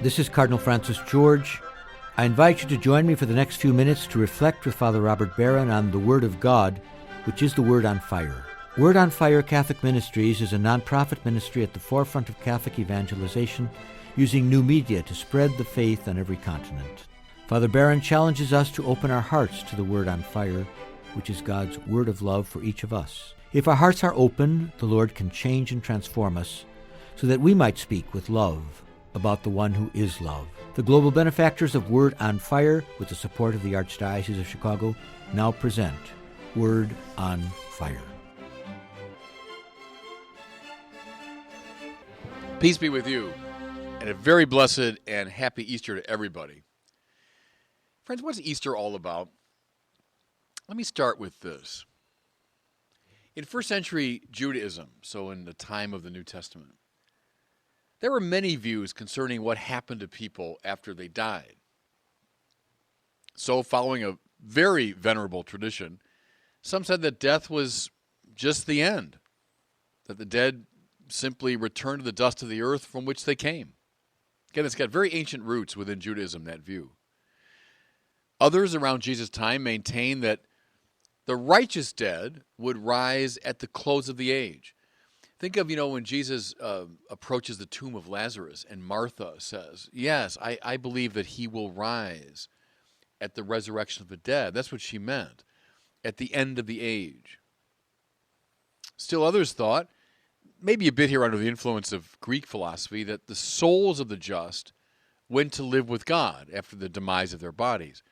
This is Cardinal Francis George. I invite you to join me for the next few minutes to reflect with Father Robert Barron on the Word of God, which is the Word on Fire. Word on Fire Catholic Ministries is a nonprofit ministry at the forefront of Catholic evangelization, using new media to spread the faith on every continent. Father Barron challenges us to open our hearts to the Word on Fire, which is God's word of love for each of us. If our hearts are open, the Lord can change and transform us so that we might speak with love about the one who is love. The global benefactors of Word on Fire, with the support of the Archdiocese of Chicago, now present Word on Fire. Peace be with you, and a very blessed and happy Easter to everybody. Friends, what's Easter all about? Let me start with this. In first century Judaism, so in the time of the New Testament, there were many views concerning what happened to people after they died. So, following a very venerable tradition, some said that death was just the end, that the dead simply returned to the dust of the earth from which they came. Again, it's got very ancient roots within Judaism, that view. Others around Jesus' time maintained that the righteous dead would rise at the close of the age. Think of, when Jesus approaches the tomb of Lazarus and Martha says, yes, I believe that he will rise at the resurrection of the dead. That's what she meant, at the end of the age. Still others thought, maybe a bit here under the influence of Greek philosophy, that the souls of the just went to live with God after the demise of their bodies.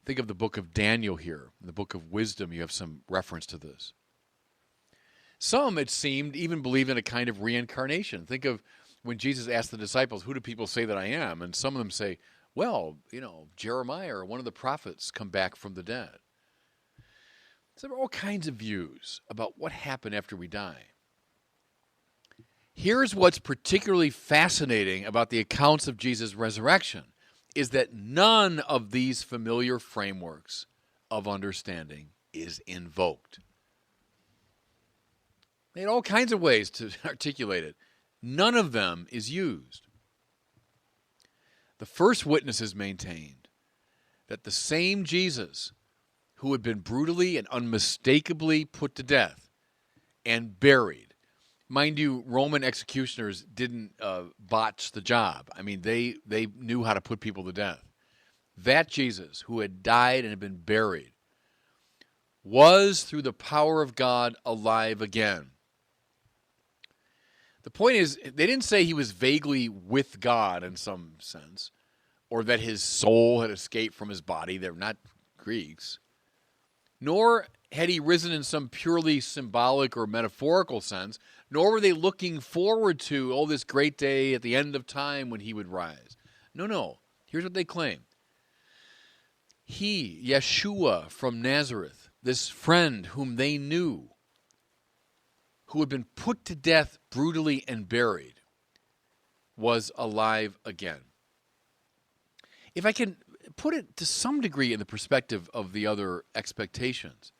Think of the book of Daniel here. In the book of Wisdom, you have some reference to this. Some, it seemed, even believed in a kind of reincarnation. Think of when Jesus asked the disciples, who do people say that I am? And some of them say, well, Jeremiah or one of the prophets come back from the dead. So there are all kinds of views about what happened after we die. Here's what's particularly fascinating about the accounts of Jesus' resurrection, is that none of these familiar frameworks of understanding is invoked. They had all kinds of ways to articulate it. None of them is used. The first witnesses maintained that the same Jesus who had been brutally and unmistakably put to death and buried. Mind you, Roman executioners didn't botch the job. I mean, they knew how to put people to death. That Jesus who had died and had been buried was, through the power of God, alive again. The point is, they didn't say he was vaguely with God in some sense, or that his soul had escaped from his body. They're not Greeks. Nor had he risen in some purely symbolic or metaphorical sense, nor were they looking forward to, this great day at the end of time when he would rise. No. Here's what they claim. He, Yeshua from Nazareth, this friend whom they knew, who had been put to death brutally and buried, was alive again. If I can put it to some degree in the perspective of the other expectations,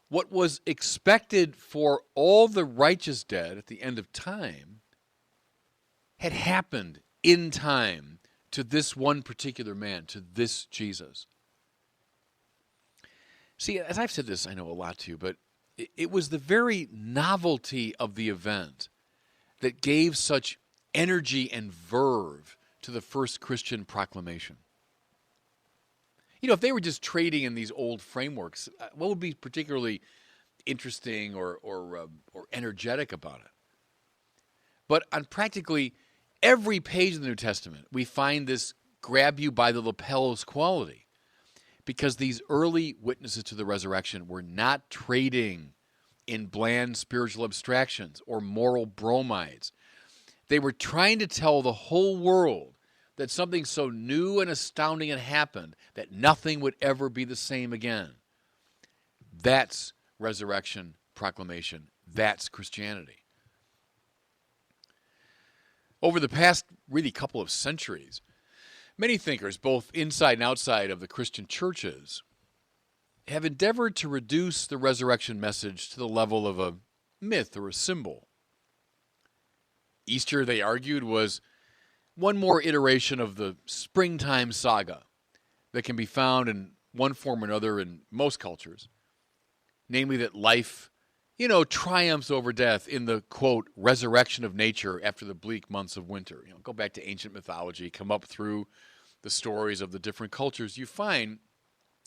what was expected for all the righteous dead at the end of time had happened in time to this one particular man, to this Jesus. See, as I've said this, I know a lot to you, but it was the very novelty of the event that gave such energy and verve to the first Christian proclamation. If they were just trading in these old frameworks, what would be particularly interesting or energetic about it? But on practically every page of the New Testament, we find this grab you by the lapels quality, because these early witnesses to the resurrection were not trading in bland spiritual abstractions or moral bromides. They were trying to tell the whole world that something so new and astounding had happened that nothing would ever be the same again. That's resurrection proclamation. That's Christianity. Over the past really couple of centuries, many thinkers, both inside and outside of the Christian churches, have endeavored to reduce the resurrection message to the level of a myth or a symbol. Easter, they argued, was one more iteration of the springtime saga that can be found in one form or another in most cultures, namely that life, triumphs over death in the, quote, resurrection of nature after the bleak months of winter. Go back to ancient mythology, come up through the stories of the different cultures, you find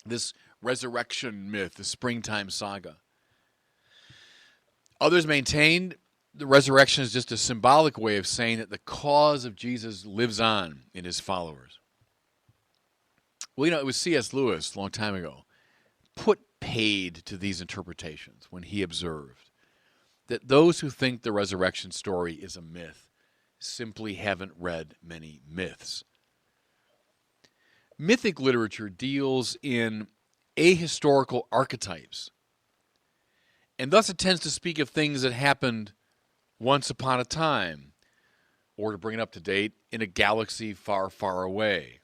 this resurrection myth, the springtime saga. Others maintained the resurrection is just a symbolic way of saying that the cause of Jesus lives on in his followers. Well, it was C.S. Lewis a long time ago put paid to these interpretations when he observed that those who think the resurrection story is a myth simply haven't read many myths. Mythic literature deals in ahistorical archetypes, and thus it tends to speak of things that happened once upon a time, or to bring it up to date, in a galaxy far, far away.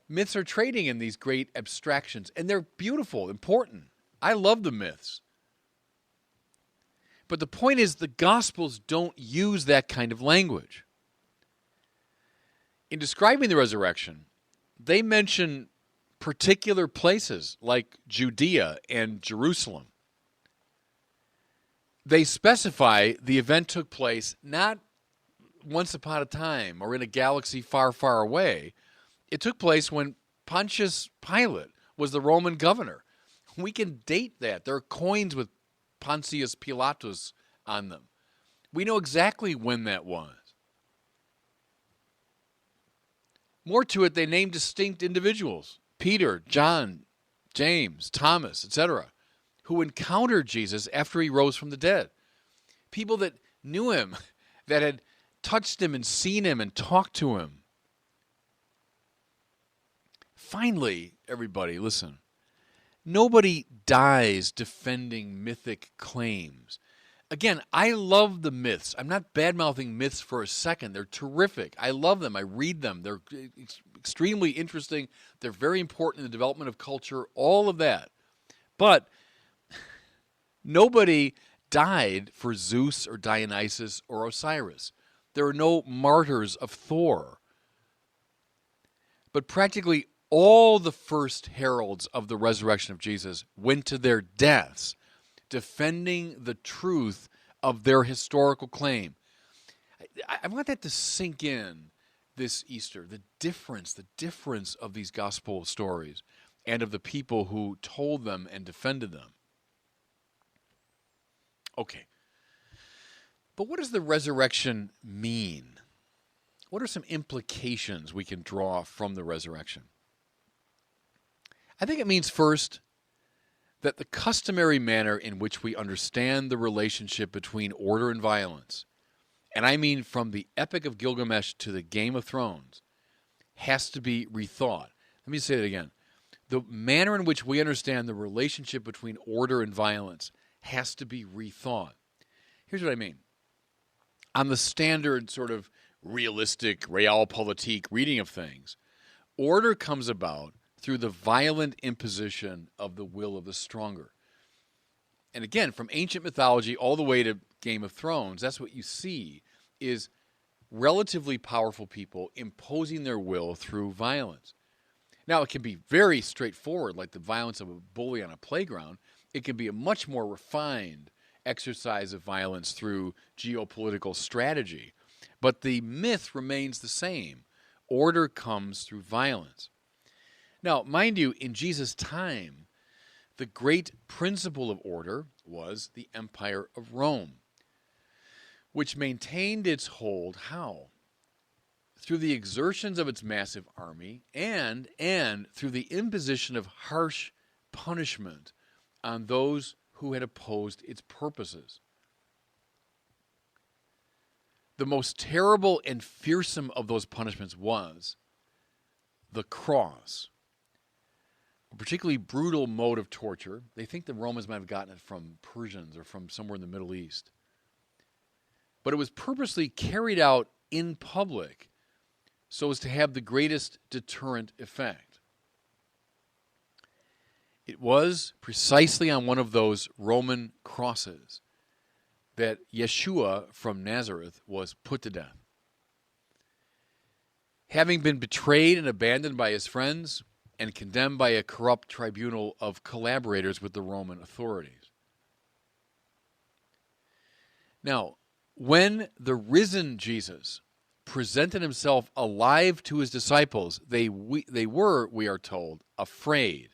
Myths are trading in these great abstractions, and they're beautiful, important. I love the myths. But the point is, the Gospels don't use that kind of language. In describing the resurrection, they mention particular places like Judea and Jerusalem. They specify the event took place not once upon a time or in a galaxy far, far away. It took place when Pontius Pilate was the Roman governor. We can date that. There are coins with Pontius Pilatus on them. We know exactly when that was. More to it, they name distinct individuals, Peter, John, James, Thomas, etc., who encountered Jesus after he rose from the dead. People that knew him, that had touched him and seen him and talked to him. Finally, everybody, listen. Nobody dies defending mythic claims. Again, I love the myths. I'm not bad-mouthing myths for a second. They're terrific. I love them. I read them. They're extremely interesting. They're very important in the development of culture, all of that. But nobody died for Zeus or Dionysus or Osiris. There are no martyrs of Thor. But practically all the first heralds of the resurrection of Jesus went to their deaths defending the truth of their historical claim. I want that to sink in this Easter, the difference of these gospel stories and of the people who told them and defended them. Okay. But what does the resurrection mean? What are some implications we can draw from the resurrection? I think it means, first, that the customary manner in which we understand the relationship between order and violence, and I mean from the Epic of Gilgamesh to the Game of Thrones, has to be rethought. Let me say that again. The manner in which we understand the relationship between order and violence has to be rethought. Here's what I mean. On the standard sort of realistic realpolitik reading of things, order comes about through the violent imposition of the will of the stronger. And again, from ancient mythology all the way to Game of Thrones, that's what you see is relatively powerful people imposing their will through violence. Now, it can be very straightforward, like the violence of a bully on a playground. It can be a much more refined exercise of violence through geopolitical strategy. But the myth remains the same. Order comes through violence. Now, mind you, in Jesus' time, the great principle of order was the Empire of Rome, which maintained its hold how? Through the exertions of its massive army and through the imposition of harsh punishment on those who had opposed its purposes. The most terrible and fearsome of those punishments was the cross. A particularly brutal mode of torture. They think the Romans might have gotten it from Persians or from somewhere in the Middle East. But it was purposely carried out in public so as to have the greatest deterrent effect. It was precisely on one of those Roman crosses that Yeshua from Nazareth was put to death. having been betrayed and abandoned by his friends and condemned by a corrupt tribunal of collaborators with the Roman authorities. Now, when the risen Jesus presented himself alive to his disciples, they were, we are told, afraid.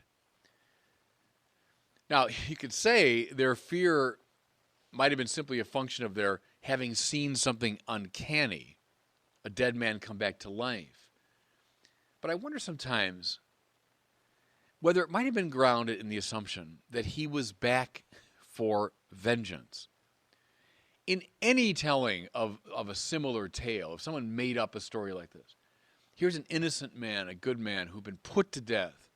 Now, you could say their fear might have been simply a function of their having seen something uncanny, a dead man come back to life. But I wonder sometimes whether it might have been grounded in the assumption that he was back for vengeance. In any telling of a similar tale, if someone made up a story like this, here's an innocent man, a good man, who'd been put to death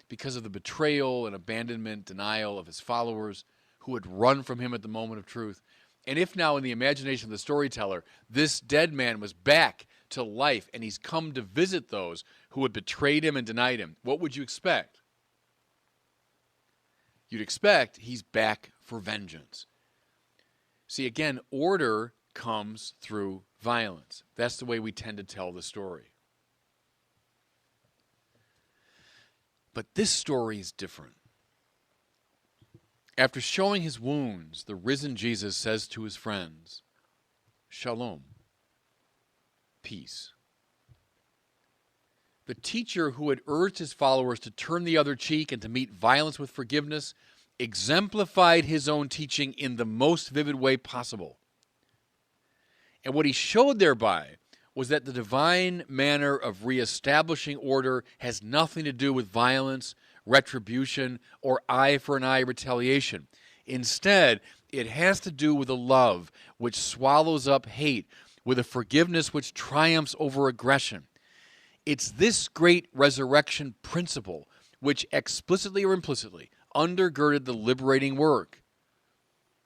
because of the betrayal and abandonment, denial of his followers who had run from him at the moment of truth. And if now in the imagination of the storyteller, this dead man was back to life and he's come to visit those who had betrayed him and denied him, what would you expect? You'd expect he's back for vengeance. See, again, order comes through violence. That's the way we tend to tell the story. But this story is different. After showing his wounds, the risen Jesus says to his friends, Shalom, peace. The teacher who had urged his followers to turn the other cheek and to meet violence with forgiveness exemplified his own teaching in the most vivid way possible. And what he showed thereby was that the divine manner of reestablishing order has nothing to do with violence, retribution, or eye for an eye retaliation. Instead, it has to do with a love which swallows up hate, with a forgiveness which triumphs over aggression. It's this great resurrection principle which explicitly or implicitly undergirded the liberating work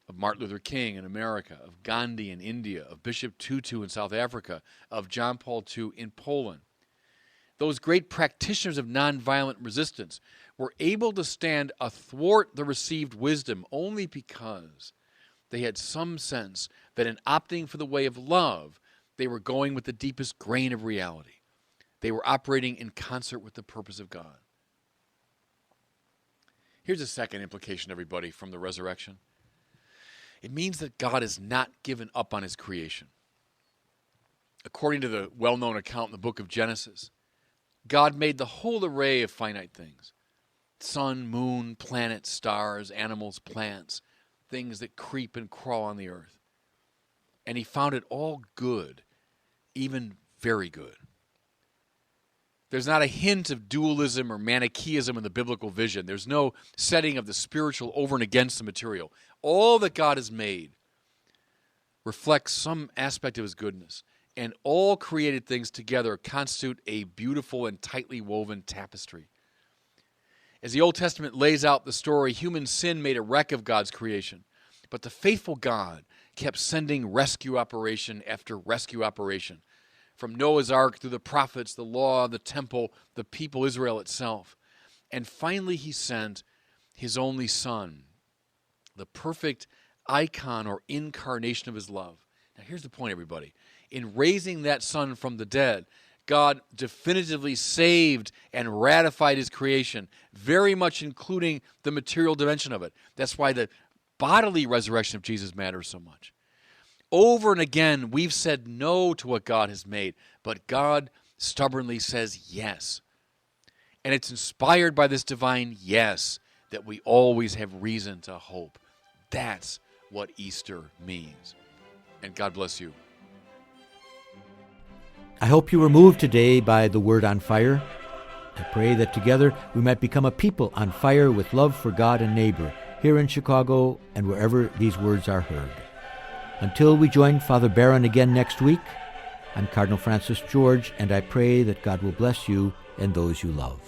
of Martin Luther King in America, of Gandhi in India, of Bishop Tutu in South Africa, of John Paul II in Poland. Those great practitioners of nonviolent resistance were able to stand athwart the received wisdom only because they had some sense that in opting for the way of love, they were going with the deepest grain of reality. They were operating in concert with the purpose of God. Here's a second implication, everybody, from the resurrection. It means that God has not given up on his creation. According to the well-known account in the book of Genesis, God made the whole array of finite things. Sun, moon, planets, stars, animals, plants, things that creep and crawl on the earth. And he found it all good, even very good. There's not a hint of dualism or Manichaeism in the biblical vision. There's no setting of the spiritual over and against the material. All that God has made reflects some aspect of his goodness, and all created things together constitute a beautiful and tightly woven tapestry. As the Old Testament lays out the story, human sin made a wreck of God's creation, but the faithful God kept sending rescue operation after rescue operation. From Noah's Ark through the prophets, the law, the temple, the people, Israel itself. And finally he sent his only Son, the perfect icon or incarnation of his love. Now here's the point, everybody. In raising that Son from the dead, God definitively saved and ratified his creation, very much including the material dimension of it. That's why the bodily resurrection of Jesus matters so much. Over and again, we've said no to what God has made, but God stubbornly says yes. And it's inspired by this divine yes that we always have reason to hope. That's what Easter means. And God bless you. I hope you were moved today by the word on fire. I pray that together we might become a people on fire with love for God and neighbor, here in Chicago and wherever these words are heard. Until we join Father Barron again next week, I'm Cardinal Francis George, and I pray that God will bless you and those you love.